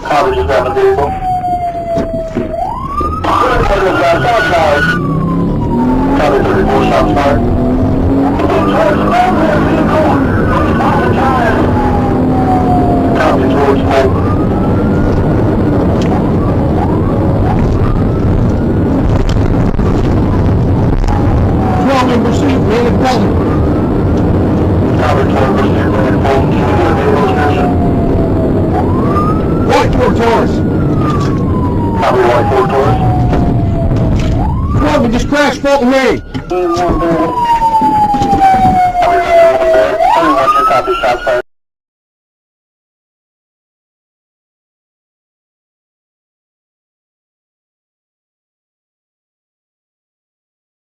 Copy, just grab a vehicle. Outside. Copy, 34 Southside. Copy, towards Hope. Wrong in pursuit, man, and Fulton. Copy, 12 pursuit, man, Fulton, can you get a vehicle description? White Ford Taurus. Copy, White Ford Taurus. Wrong, we just crashed Fulton Main. Copy, copy, Southside.